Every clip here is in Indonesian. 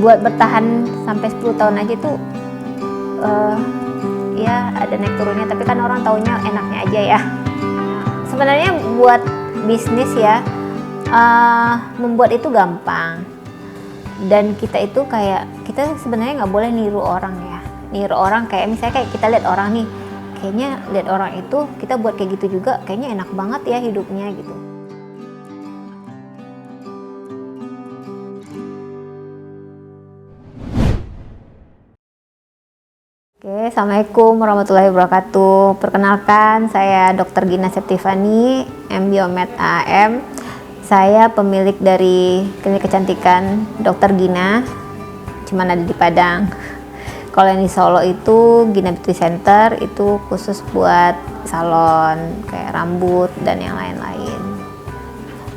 buat bertahan sampai 10 tahun aja tuh ya ada naik turunnya, tapi kan orang taunya enaknya aja ya. Sebenarnya buat bisnis ya, membuat itu gampang, dan kita itu kayak kita sebenarnya nggak boleh niru orang ya. Niru orang kayak misalnya kayak kita lihat orang nih, kayaknya lihat orang itu kita buat kayak gitu juga, kayaknya enak banget ya hidupnya gitu. Oke, Assalamualaikum warahmatullahi wabarakatuh. Perkenalkan, saya Dr. Gina Septifani, M.Biomed AM. Saya pemilik dari klinik kecantikan Dr. Gina, cuman ada di Padang. Kalau yang di Solo itu Gina Beauty Center, itu khusus buat salon kayak rambut dan yang lain-lain.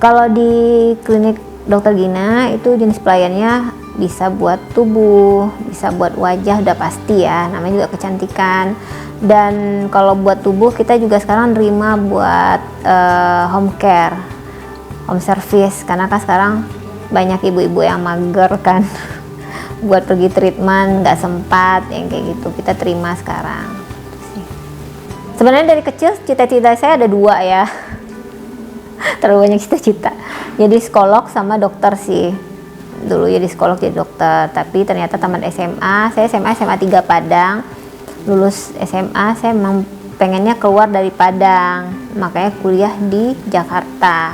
Kalau di klinik Dr. Gina itu jenis pelayannya bisa buat tubuh, bisa buat wajah, udah pasti ya, namanya juga kecantikan. Dan kalau buat tubuh kita juga sekarang nerima buat home care, home service, karena kan sekarang banyak ibu-ibu yang mager kan buat pergi treatment nggak sempat yang kayak gitu, kita terima sekarang. Sebenarnya dari kecil cita-cita saya ada 2 ya terlalu banyak cita-cita, jadi psikolog sama dokter sih. Dulu jadi psikolog, jadi dokter, tapi ternyata tamat SMA, saya SMA 3 Padang, lulus SMA saya memang pengennya keluar dari Padang, makanya kuliah di Jakarta.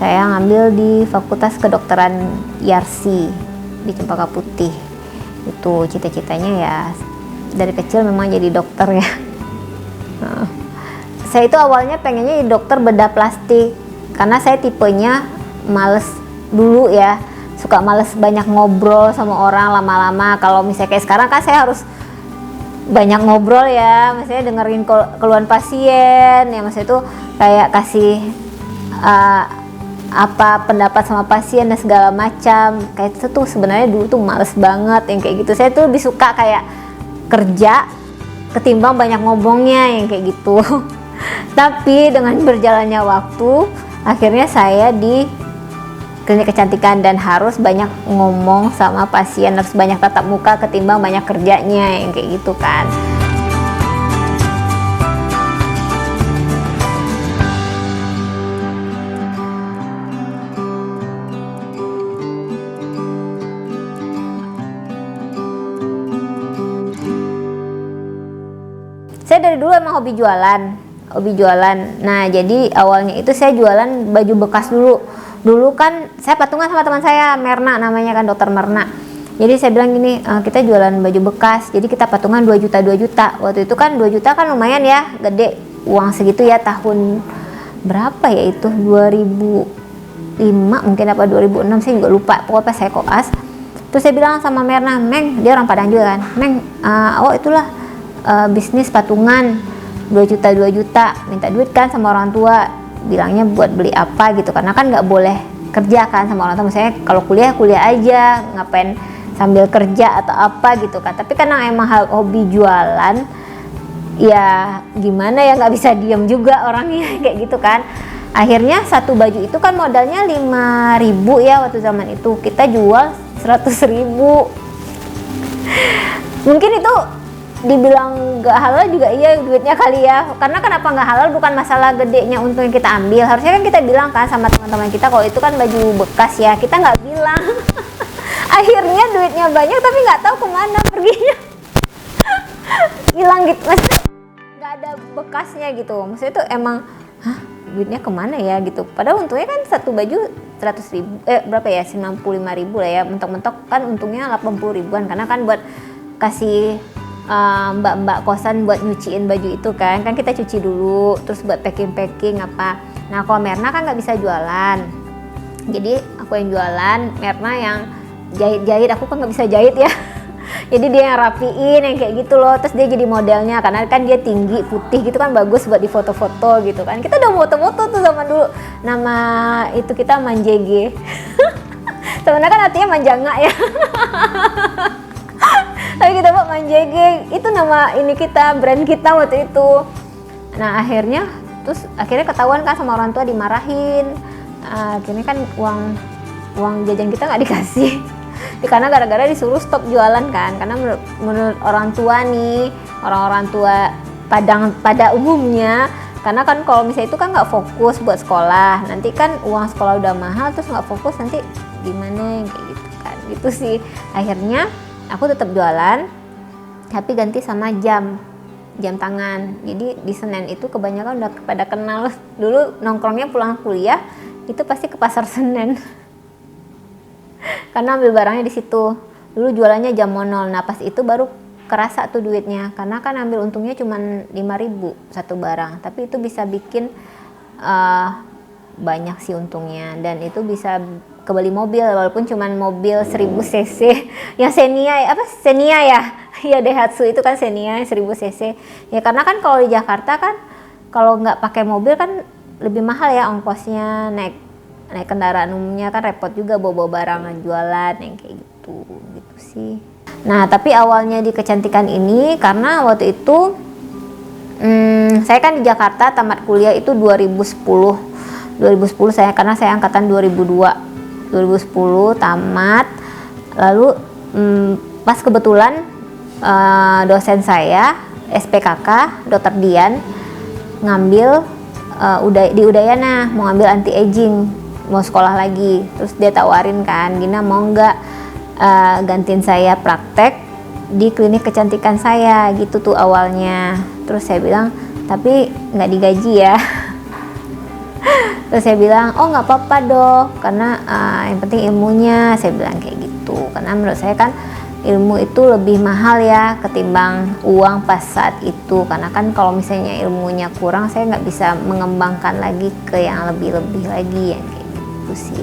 Saya ngambil di Fakultas Kedokteran Yarsi di Cempaka Putih. Itu cita-citanya ya dari kecil memang jadi dokter ya. Saya itu awalnya pengennya jadi dokter bedah plastik, karena saya tipenya males dulu ya, suka males banyak ngobrol sama orang lama-lama. Kalau misalnya kayak sekarang kan saya harus banyak ngobrol ya, misalnya dengerin keluhan pasien ya, maksudnya itu kayak kasih apa pendapat sama pasien dan segala macam. Kayak itu tuh sebenarnya dulu tuh males banget yang kayak gitu. Saya tuh lebih suka kayak kerja ketimbang banyak ngomongnya yang kayak gitu. Tapi dengan berjalannya waktu, akhirnya saya di klinik kecantikan dan harus banyak ngomong sama pasien, harus banyak tatap muka ketimbang banyak kerjanya yang kayak gitu kan. Saya dari dulu emang hobi jualan. Nah, jadi awalnya itu saya jualan baju bekas dulu. Dulu kan saya patungan sama teman saya, Merna namanya kan, Dokter Merna. Jadi saya bilang gini, kita jualan baju bekas, jadi kita patungan 2 juta. Waktu itu kan 2 juta kan lumayan ya, gede uang segitu ya, tahun berapa ya itu, 2005 mungkin apa 2006, saya juga lupa, pokoknya pas saya koas. Terus saya bilang sama Merna, Meng, dia orang Padang juga kan, Meng, itulah bisnis patungan 2 juta, minta duit kan sama orang tua, bilangnya buat beli apa gitu, karena kan nggak boleh kerja kan sama orang tua. Misalnya kalau kuliah aja, ngapain sambil kerja atau apa gitu kan. Tapi karena emang hobi jualan ya, gimana ya, nggak bisa diem juga orangnya kayak gitu kan. Akhirnya satu baju itu kan modalnya 5.000 ya waktu zaman itu, kita jual 100.000. Mungkin itu dibilang gak halal juga iya duitnya kali ya, karena kenapa gak halal bukan masalah gedenya untung yang kita ambil, harusnya kan kita bilang kan sama teman-teman kita kalau itu kan baju bekas ya, kita nggak bilang. Akhirnya duitnya banyak tapi nggak tahu kemana perginya. Hilang gitu, maksudnya nggak ada bekasnya gitu, maksudnya itu emang duitnya kemana ya gitu, padahal untungnya kan satu baju 100.000, berapa ya, 95.000 lah ya, mentok-mentok kan untungnya 80.000-an, karena kan buat kasih mbak-mbak kosan buat nyuciin baju itu kan kita cuci dulu, terus buat packing apa. Nah kalau Merna kan nggak bisa jualan, jadi aku yang jualan, Merna yang jahit, aku kan nggak bisa jahit ya. Jadi dia yang rapiin yang kayak gitu loh, terus dia jadi modelnya, karena kan dia tinggi putih gitu kan, bagus buat di foto-foto gitu kan. Kita udah foto-foto tuh zaman dulu, nama itu kita Manjege. Sebenarnya kan artinya manjanga ya. Tapi kita buat Manjege, itu nama ini kita, brand kita waktu itu. Nah akhirnya ketahuan kan sama orang tua, dimarahin. Akhirnya kan uang jajan kita nggak dikasih. Karena gara-gara disuruh stop jualan kan, karena menurut orang tua nih, orang-orang tua Padang pada umumnya, karena kan kalau misalnya itu kan nggak fokus buat sekolah, nanti kan uang sekolah udah mahal terus nggak fokus, nanti gimana kayak gitu kan. Gitu sih, akhirnya aku tetap jualan tapi ganti sama jam tangan. Jadi di Senen itu kebanyakan udah pada kenal, dulu nongkrongnya pulang kuliah itu pasti ke pasar Senen karena ambil barangnya di situ. Dulu jualannya jam monol, nah pas itu baru kerasa tuh duitnya, karena kan ambil untungnya cuma 5.000 satu barang, tapi itu bisa bikin banyak sih untungnya, dan itu bisa kebeli mobil walaupun cuma mobil 1000 cc yang Xenia ya Daihatsu itu kan Xenia 1000 cc ya, karena kan kalau di Jakarta kan kalau nggak pakai mobil kan lebih mahal ya ongkosnya, naik kendaraan umumnya kan repot juga bawa barang jualan yang kayak gitu sih. Nah, tapi awalnya di kecantikan ini karena waktu itu saya kan di Jakarta tamat kuliah itu 2010 saya, karena saya angkatan 2010 tamat. Lalu pas kebetulan dosen saya SPKK Dr. Dian ngambil di Udayana, mau ngambil anti aging, mau sekolah lagi. Terus dia tawarin kan, Gina mau nggak gantiin saya praktek di klinik kecantikan saya gitu tuh awalnya. Terus saya bilang tapi nggak digaji ya. Terus saya bilang oh nggak apa-apa dok, karena yang penting ilmunya, saya bilang kayak gitu. Karena menurut saya kan ilmu itu lebih mahal ya ketimbang uang pas saat itu, karena kan kalau misalnya ilmunya kurang saya nggak bisa mengembangkan lagi ke yang lebih-lebih lagi yang kayak gitu sih.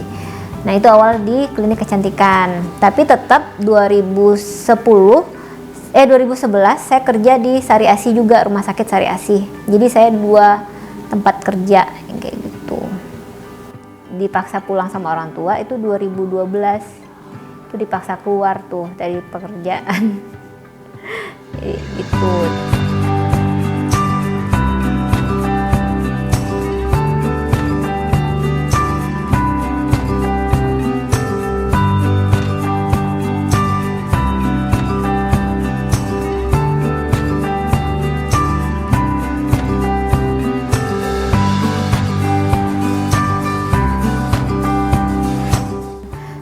Nah itu awal di klinik kecantikan, tapi tetap 2011 saya kerja di Sari Asih juga, rumah sakit Sari Asih. Jadi saya 2 tempat kerja yang kayak gitu. Dipaksa pulang sama orang tua itu 2012, itu dipaksa keluar tuh dari pekerjaan. Itu.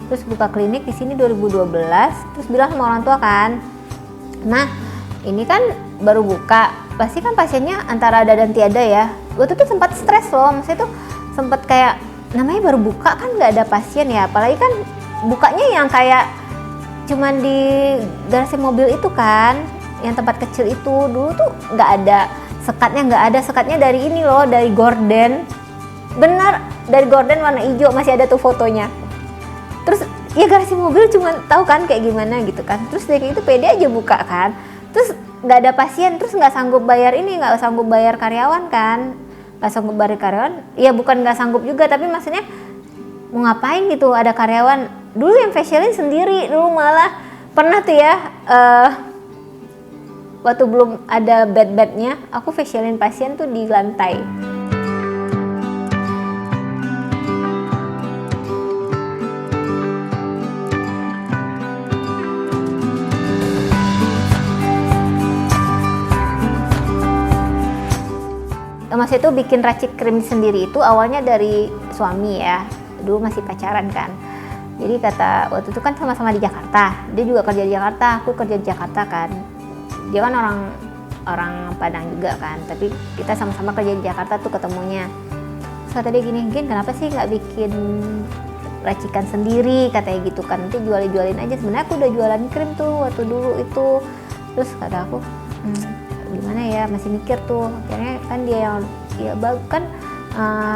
Terus buka klinik di sini 2012, terus bilang sama orang tua kan, nah ini kan baru buka, pasti kan pasiennya antara ada dan tiada ya. Waktu itu sempat stres loh, maksudnya tuh sempat kayak namanya baru buka kan nggak ada pasien ya, apalagi kan bukanya yang kayak cuman di garasi mobil itu kan, yang tempat kecil itu. Dulu tuh nggak ada sekatnya dari ini loh, dari gorden, benar dari gorden warna hijau, masih ada tuh fotonya. Terus ya garasi mobil cuma tahu kan kayak gimana gitu kan. Terus dari itu pede aja buka kan. Terus nggak ada pasien, terus nggak sanggup bayar karyawan kan. Nggak sanggup bayar karyawan. Ya bukan nggak sanggup juga, tapi maksudnya mau ngapain gitu ada karyawan. Dulu yang facialin sendiri, dulu malah pernah tuh ya waktu belum ada bed-bednya, aku facialin pasien tuh di lantai. Mas itu bikin racik krim sendiri itu awalnya dari suami ya, dulu masih pacaran kan. Jadi kata waktu itu kan sama-sama di Jakarta, dia juga kerja di Jakarta, aku kerja di Jakarta kan. Dia kan orang Padang juga kan, tapi kita sama-sama kerja di Jakarta tuh ketemunya. Terus kata dia gini, Gin kenapa sih nggak bikin racikan sendiri, katanya gitu kan, nanti jualin aja. Sebenarnya aku udah jualan krim tuh waktu dulu itu. Terus kata aku gimana ya, masih mikir tuh. Akhirnya kan dia yang ya kan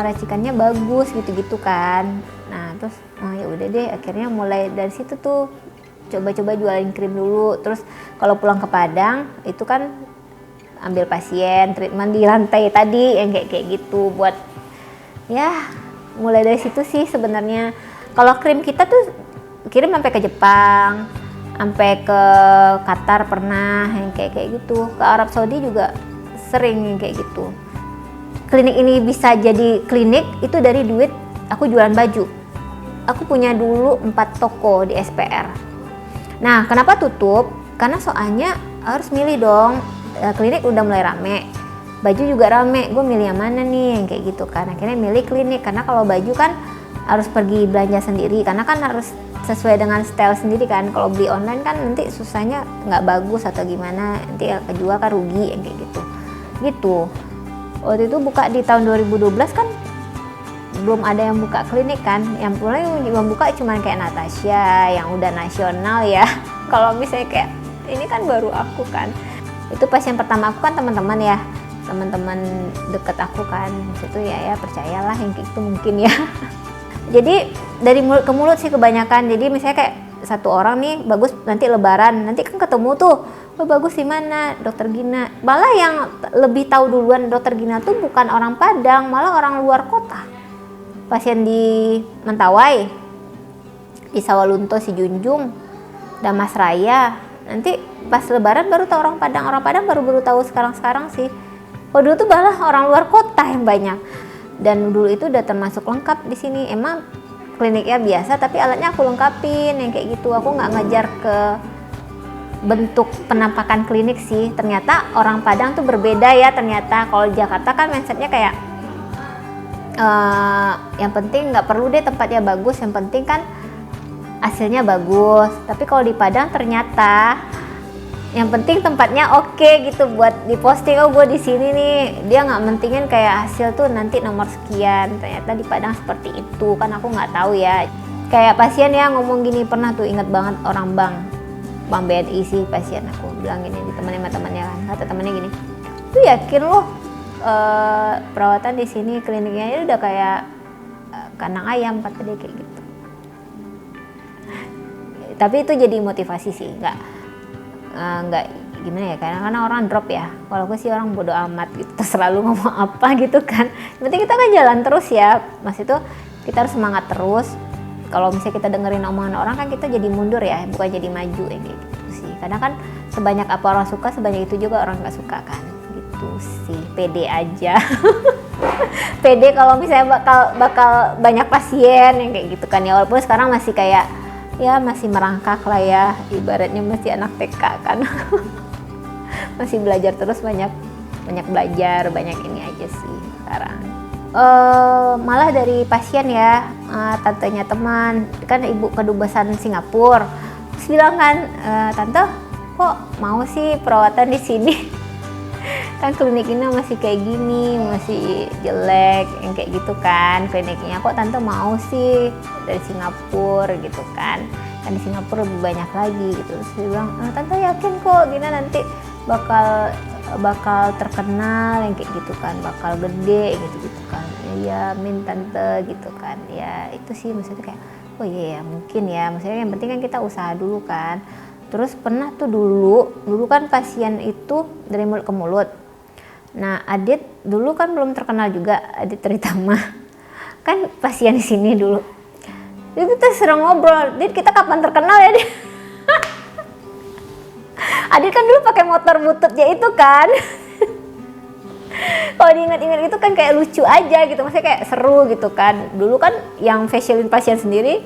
racikannya bagus gitu-gitu kan. Nah terus ya udah deh, akhirnya mulai dari situ tuh coba-coba jualin krim dulu. Terus kalau pulang ke Padang itu kan ambil pasien treatment di lantai tadi yang kayak gitu, buat ya mulai dari situ sih sebenarnya. Kalau krim kita tuh kirim sampai ke Jepang, sampai ke Qatar pernah yang kayak gitu, ke Arab Saudi juga sering yang kayak gitu. Klinik ini bisa jadi klinik itu dari duit aku jualan baju. Aku punya dulu 4 toko di SPR. Nah, kenapa tutup? Karena soalnya harus milih dong. Klinik udah mulai rame, baju juga rame, gue milih yang mana nih, yang kayak gitu kan. Akhirnya milih klinik, karena kalau baju kan harus pergi belanja sendiri, karena kan harus sesuai dengan style sendiri kan. Kalau beli online kan nanti susahnya nggak bagus atau gimana, nanti kejual kan rugi, yang kayak gitu. Waktu itu buka di tahun 2012 kan belum ada yang buka klinik kan, yang mulai membuka cuman kayak Natasha yang udah nasional ya. Kalau misalnya kayak ini kan baru aku kan. Itu pasien pertama aku kan teman-teman deket aku kan. Itu ya percayalah yang gitu mungkin ya. Jadi dari mulut ke mulut sih kebanyakan. Jadi misalnya kayak satu orang nih bagus, nanti lebaran nanti kan ketemu tuh, oh bagus di mana, Dokter Gina. Malah yang lebih tahu duluan Dokter Gina tuh bukan orang Padang, malah orang luar kota. Pasien di Mentawai, di Sawalunto, Si Junjung, Damas Raya. Nanti pas lebaran baru tahu orang Padang baru tahu sekarang sih. Oh dulu tuh malah orang luar kota yang banyak. Dan dulu itu udah termasuk lengkap di sini. Emang kliniknya biasa tapi alatnya aku lengkapin yang kayak gitu. Aku nggak ngejar ke bentuk penampakan klinik sih. Ternyata orang Padang tuh berbeda ya ternyata. Kalau Jakarta kan mindsetnya kayak yang penting nggak perlu deh tempatnya bagus, yang penting kan hasilnya bagus. Tapi kalau di Padang ternyata yang penting tempatnya oke gitu buat diposting, oh gue di sini nih. Dia nggak mentingin kayak hasil tuh nanti nomor sekian. Ternyata di Padang seperti itu kan, aku nggak tahu ya. Kayak pasien ya ngomong gini, pernah tuh inget banget orang bank BNI sih pasien aku bilang gini, ditemenin sama temannya kan, kata temannya gini, lu yakin lo perawatan di sini kliniknya ini udah kayak kandang ayam, kata dia kayak gitu. Tapi itu jadi motivasi sih, nggak gimana ya, karena orang drop ya. Kalau aku sih orang bodo amat gitu, terserah lu ngomong apa gitu kan. Yang penting kita kan jalan terus ya, mas itu kita harus semangat terus. Kalau misalnya kita dengerin omongan orang kan kita jadi mundur ya, bukan jadi maju ya, kayak gitu sih. Karena kan sebanyak apa orang suka, sebanyak itu juga orang nggak suka kan, gitu sih. Pede aja. Pede kalau misalnya bakal banyak pasien yang kayak gitu kan ya. Walaupun sekarang masih kayak ya masih merangkak lah ya, ibaratnya masih anak TK kan. Masih belajar terus, banyak belajar, banyak ini aja sih sekarang. Malah dari pasien ya, tantenya teman kan ibu kedubasan Singapura, terus bilang kan, tante kok mau sih perawatan di sini? Kan kliniknya masih kayak gini, masih jelek, yang kayak gitu kan kliniknya, kok tante mau sih dari Singapura gitu kan di Singapura lebih banyak lagi gitu. Terus dia bilang, tante yakin kok Gina nanti bakal terkenal yang kayak gitu kan, bakal gede gitu kan. Iya amin tante gitu kan. Ya itu sih maksudnya kayak oh iya ya mungkin ya, maksudnya yang penting kan kita usaha dulu kan. Terus pernah tuh dulu kan pasien itu dari mulut ke mulut. Nah Adit dulu kan belum terkenal juga, Adit Tritama kan pasien di sini dulu. Itu tuh sering ngobrol, Dit kita kapan terkenal ya Dit? Adit kan dulu pakai motor bututnya itu kan. Kalau diingat-ingat itu kan kayak lucu aja gitu, maksudnya kayak seru gitu kan. Dulu kan yang facialin pasien sendiri,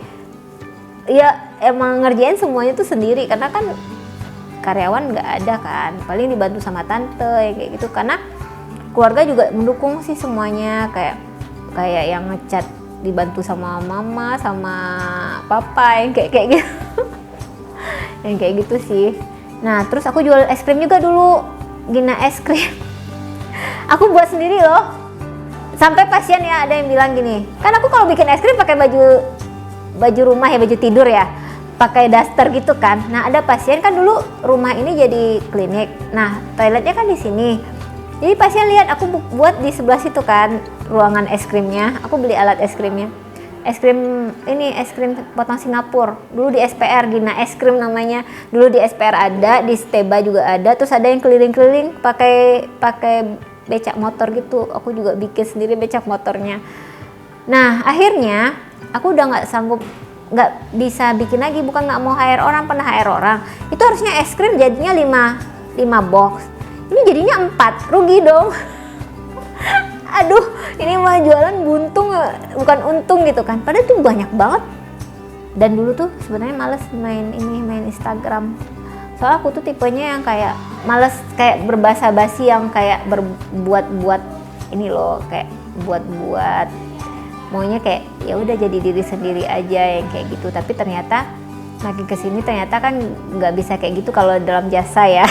ya emang ngerjain semuanya tuh sendiri karena kan karyawan nggak ada kan, paling dibantu sama tante ya kayak gitu. Karena keluarga juga mendukung sih semuanya, kayak yang ngecat dibantu sama mama sama papa yang kayak gitu. Yang kayak gitu sih. Nah terus aku jual es krim juga dulu, Gina es krim. Aku buat sendiri loh. Sampai pasien ya ada yang bilang gini, kan aku kalau bikin es krim pakai baju rumah ya, baju tidur ya, pakai daster gitu kan. Nah ada pasien kan dulu rumah ini jadi klinik, nah toiletnya kan di sini. Jadi pasien lihat aku buat di sebelah situ kan ruangan es krimnya. Aku beli alat es krimnya. Es krim potong Singapura. Dulu di SPR Gina es krim namanya. Dulu di SPR ada, di Steba juga ada. Terus ada yang keliling-keliling pakai becak motor gitu. Aku juga bikin sendiri becak motornya. Nah akhirnya aku udah nggak bisa bikin lagi. Bukan nggak mau hire orang, pernah hire orang. Itu harusnya es krim jadinya 5 box. Ini jadinya 4, rugi dong. Aduh, ini mah jualan buntung bukan untung gitu kan. Padahal itu banyak banget. Dan dulu tuh sebenarnya males main Instagram. Soalnya aku tuh tipenya yang kayak males kayak berbahasa basi, yang kayak berbuat-buat ini loh, kayak buat-buat, maunya kayak ya udah jadi diri sendiri aja yang kayak gitu. Tapi ternyata makin kesini ternyata kan nggak bisa kayak gitu kalau dalam jasa ya.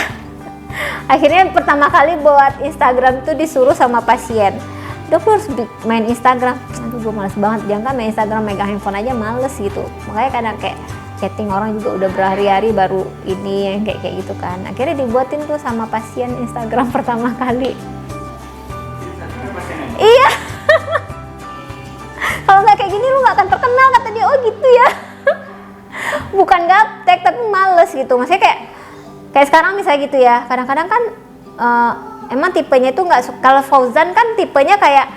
Akhirnya pertama kali buat Instagram tuh disuruh sama pasien, "Dok, lu harus main Instagram." Aduh, gue males banget, jangan main Instagram, megang handphone aja males gitu. Makanya kadang kayak chatting orang juga udah berhari-hari baru ini yang kayak gitu kan. Akhirnya dibuatin tuh sama pasien Instagram pertama kali. Iya. Kalau nggak kayak gini lu nggak akan terkenal, kata dia. Oh gitu ya. Bukan gaptek tapi males gitu. Maksudnya kayak sekarang misalnya gitu ya. Kadang-kadang kan emang tipenya tuh nggak, kalau Fauzan kan tipenya kayak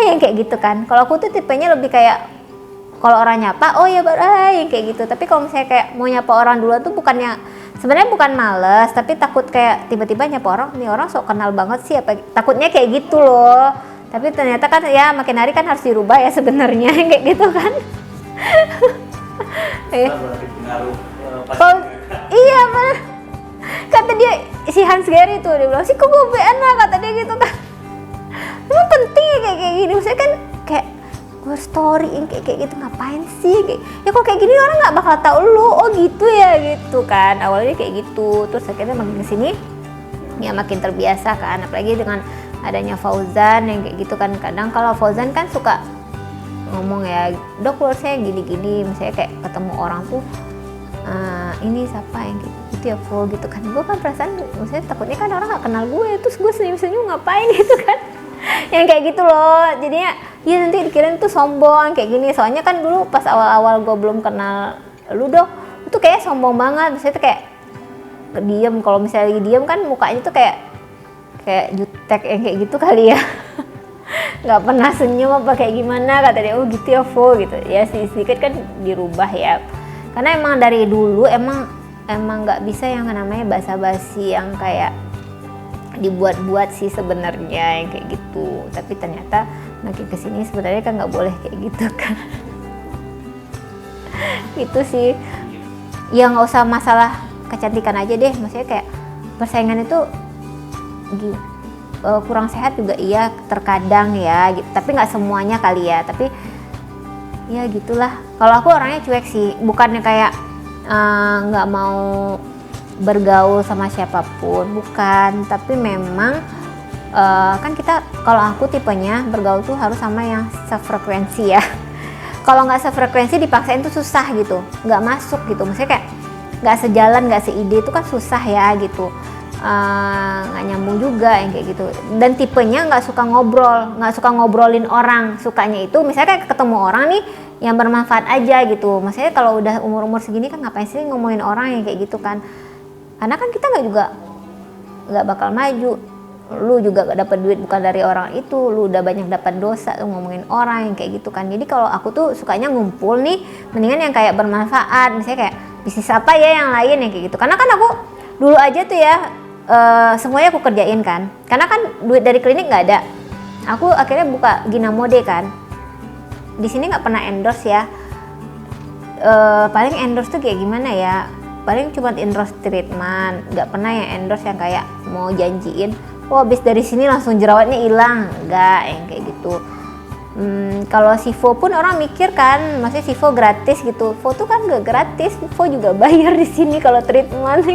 yang kayak gitu kan. Kalau aku tuh tipenya lebih kayak kalau orang nyapa, oh ya yang kayak gitu. Tapi kalau misalnya kayak mau nyapa orang dulu tuh bukannya, sebenarnya bukan males, tapi takut kayak tiba-tiba nyapa orang, nih orang sok kenal banget sih apa, takutnya kayak gitu loh. Tapi ternyata kan ya makin hari kan harus dirubah ya sebenarnya kayak gitu kan. Iya mana? Kata dia si Hans Gary tuh, dia bilang sih kok gue enak, kata dia gitu kan. Emang penting ya kayak gini, maksudnya kan kayak gue storyin kayak gitu, ngapain sih kayak, ya kok kayak gini orang nggak bakal tahu lu, oh gitu ya gitu kan. Awalnya kayak gitu, terus akhirnya makin kesini ya makin terbiasa kan, apalagi dengan adanya Fauzan yang kayak gitu kan. Kadang kalau Fauzan kan suka ngomong ya, "Dok, harusnya gini-gini," misalnya kayak ketemu orang tuh ini siapa yang gitu ya Fo gitu kan. Gue kan perasaan maksudnya takutnya kan orang nggak kenal gue, terus gue senyum-senyum ngapain gitu kan. Yang kayak gitu loh, jadinya ya nanti dikirain tuh sombong kayak gini. Soalnya kan dulu pas awal-awal gue belum kenal lu, Dok, itu kayak sombong banget. Maksudnya tuh kayak diem, kalau misalnya lagi diem kan mukanya tuh kayak jutek yang kayak gitu kali ya. Nggak pernah senyum apa kayak gimana, kata dia. Oh gitu ya Fo gitu ya, sedikit kan dirubah ya, karena emang dari dulu emang nggak bisa yang namanya basa-basi yang kayak dibuat-buat sih sebenarnya yang kayak gitu. Tapi ternyata makin kesini sebenarnya kan nggak boleh kayak gitu kan. Itu sih ya, nggak usah masalah kecantikan aja deh, maksudnya kayak persaingan itu kurang sehat juga iya terkadang ya gitu. Tapi nggak semuanya kali ya, tapi ya gitulah. Kalau aku orangnya cuek sih, bukannya kayak nggak mau bergaul sama siapapun, bukan, tapi memang kan kita, kalau aku tipenya bergaul tuh harus sama yang sefrekuensi ya. Kalau nggak sefrekuensi dipaksain tuh susah gitu, nggak masuk gitu, maksudnya kayak nggak sejalan, nggak seide itu kan susah ya gitu, nggak nyambung juga yang kayak gitu. Dan tipenya nggak suka ngobrolin orang, sukanya itu misalnya kayak ketemu orang nih yang bermanfaat aja gitu. Maksudnya kalau udah umur segini kan ngapain sih ngomongin orang yang kayak gitu kan, karena kan kita nggak bakal maju. Lu juga gak dapat duit bukan dari orang itu, lu udah banyak dapat dosa tuh ngomongin orang yang kayak gitu kan. Jadi kalau aku tuh sukanya ngumpul nih, mendingan yang kayak bermanfaat, misalnya kayak bisnis apa ya yang lain yang kayak gitu. Karena kan aku dulu aja tuh ya semuanya aku kerjain kan, karena kan duit dari klinik nggak ada. Aku akhirnya buka Gina Mode kan. Di sini nggak pernah endorse ya, paling endorse tuh kayak gimana ya, paling cuma endorse treatment, nggak pernah yang endorse yang kayak mau janjiin, oh habis dari sini langsung jerawatnya hilang, enggak yang kayak gitu. Kalau Sivo pun orang mikir kan, maksudnya Sivo gratis gitu. Sivo tuh kan gak gratis, Sivo juga bayar di sini kalau treatment.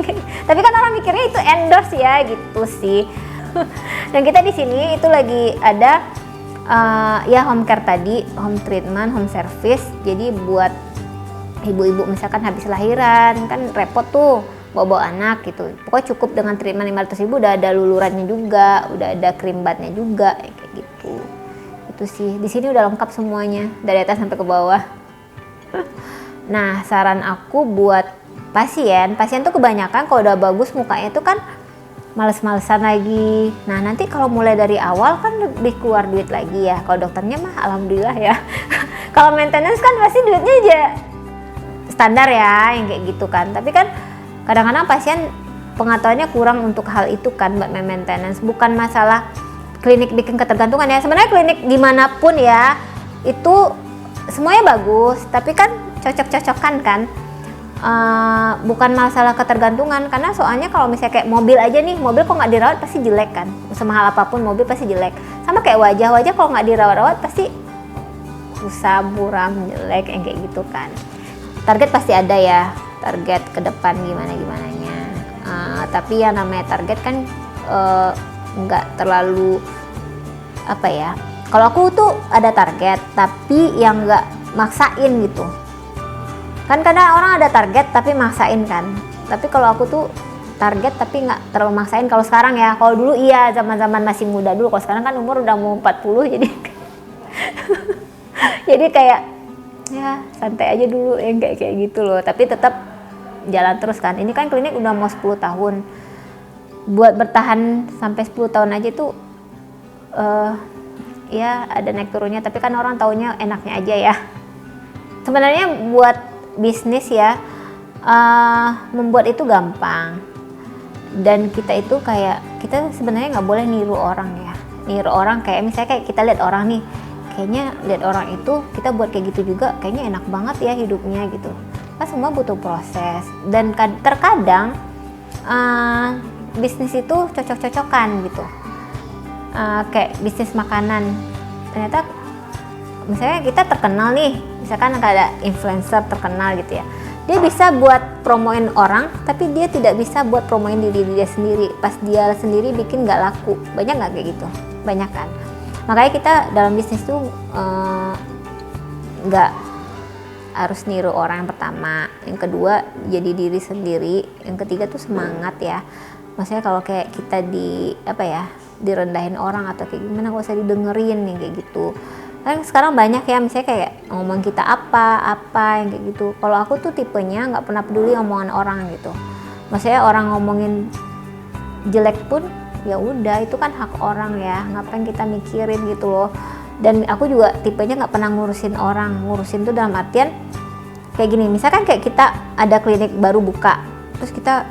Tapi kan orang mikirnya itu endorse ya gitu sih. Dan kita di sini itu lagi ada ya home care tadi, home treatment, home service. Jadi buat ibu-ibu misalkan habis lahiran kan repot tuh bawa anak gitu. Pokoknya cukup dengan treatment 500.000 udah ada lulurannya juga, udah ada krim badnya juga kayak gitu. Itu sih. Di sini udah lengkap semuanya dari atas sampai ke bawah. Nah, saran aku buat pasien tuh kebanyakan kalau udah bagus mukanya tuh kan males-malesan lagi. Nah, nanti kalau mulai dari awal kan lebih keluar duit lagi ya. Kalau dokternya mah alhamdulillah ya. Kalau maintenance kan pasti duitnya aja standar ya yang kayak gitu kan. Tapi kan kadang-kadang pasien pengetahuannya kurang untuk hal itu kan, buat maintenance. Bukan masalah klinik bikin ketergantungan ya. Sebenarnya klinik dimanapun ya, itu semuanya bagus, tapi kan cocok-cocokan kan. Bukan masalah ketergantungan, karena soalnya kalau misalnya kayak mobil aja nih, mobil kok nggak dirawat pasti jelek kan, semahal apapun mobil pasti jelek. Sama kayak wajah kalau nggak dirawat pasti kusam, buram, jelek, yang kayak gitu kan. Target pasti ada ya, target ke depan gimananya. Tapi yang namanya target kan nggak terlalu apa ya. Kalau aku tuh ada target, tapi yang nggak maksain gitu. Kan kadang orang ada target tapi maksain kan. Tapi kalau aku tuh target tapi nggak terlalu maksain. Kalau sekarang ya, kalau dulu iya zaman-zaman masih muda dulu. Kalau sekarang kan umur udah mau 40 jadi jadi kayak ya santai aja dulu yang kayak gitu loh. Tapi tetap jalan terus kan. Ini kan klinik udah mau 10 tahun. Buat bertahan sampai 10 tahun aja tuh ya ada naik turunnya, tapi kan orang taunya enaknya aja ya. Sebenarnya buat bisnis ya, membuat itu gampang, dan kita itu kayak kita sebenarnya nggak boleh niru orang ya. Niru orang kayak misalnya kayak kita lihat orang nih, kayaknya lihat orang itu kita buat kayak gitu juga kayaknya enak banget ya hidupnya gitu. Kan semua butuh proses, dan terkadang bisnis itu cocok-cocokan gitu. Kayak bisnis makanan, ternyata misalnya kita terkenal nih, misalkan ada influencer terkenal gitu ya, dia bisa buat promoin orang tapi dia tidak bisa buat promoin diri dia sendiri. Pas dia sendiri bikin nggak laku. Banyak nggak kayak gitu? Banyak kan. Makanya kita dalam bisnis tuh nggak harus niru orang yang pertama, yang kedua jadi diri sendiri, yang ketiga tuh semangat ya. Maksudnya kalau kayak kita direndahin orang atau kayak gimana, gak usah didengerin yang kayak gitu. Kan sekarang banyak ya misalnya kayak ngomong kita apa yang kayak gitu. Kalau aku tuh tipenya nggak pernah peduli omongan orang gitu. Maksudnya orang ngomongin jelek pun ya udah, itu kan hak orang ya, ngapain kita mikirin gitu loh. Dan aku juga tipenya nggak pernah ngurusin orang. Ngurusin tuh dalam artian kayak gini, misalkan kayak kita ada klinik baru buka, terus kita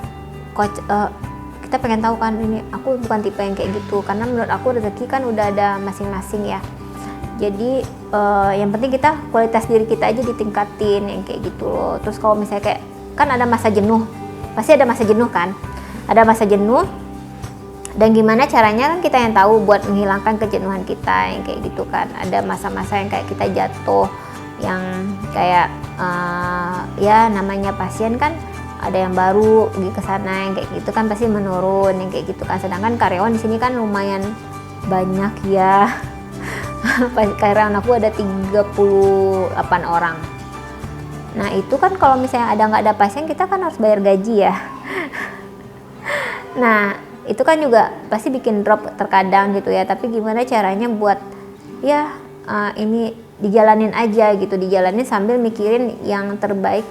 kita pengen tahu kan, ini aku bukan tipe yang kayak gitu, karena menurut aku rezeki kan udah ada masing-masing ya. Jadi yang penting kita kualitas diri kita aja ditingkatin yang kayak gitu loh. Terus kalau misalnya kayak kan ada masa jenuh, pasti ada masa jenuh kan, ada masa jenuh, dan gimana caranya kan kita yang tahu buat menghilangkan kejenuhan kita yang kayak gitu kan. Ada masa-masa yang kayak kita jatuh, yang kayak ya namanya pasien kan ada yang baru pergi ke sana yang kayak gitu kan pasti menurun yang kayak gitu kan. Sedangkan karyawan di sini kan lumayan banyak ya. Karyawan aku ada 38 orang. Nah itu kan kalau misalnya nggak ada pasien, kita kan harus bayar gaji ya. Nah itu kan juga pasti bikin drop terkadang gitu ya. Tapi gimana caranya buat ya ini dijalanin aja gitu, dijalanin sambil mikirin yang terbaik.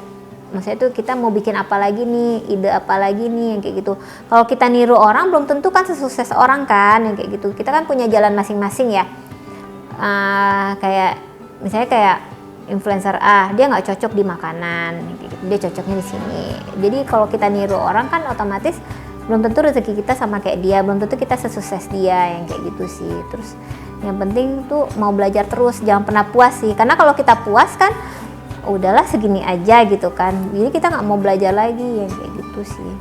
Maksudnya tuh kita mau bikin apa lagi nih, ide apa lagi nih yang kayak gitu. Kalau kita niru orang belum tentu kan sesukses orang kan yang kayak gitu. Kita kan punya jalan masing-masing ya. Kayak misalnya kayak influencer dia nggak cocok di makanan, gitu. Dia cocoknya di sini. Jadi kalau kita niru orang kan otomatis belum tentu rezeki kita sama kayak dia, belum tentu kita sesukses dia yang kayak gitu sih. Terus yang penting tuh mau belajar terus, jangan pernah puas sih. Karena kalau kita puas kan udahlah segini aja gitu kan, jadi kita nggak mau belajar lagi yang kayak gitu sih.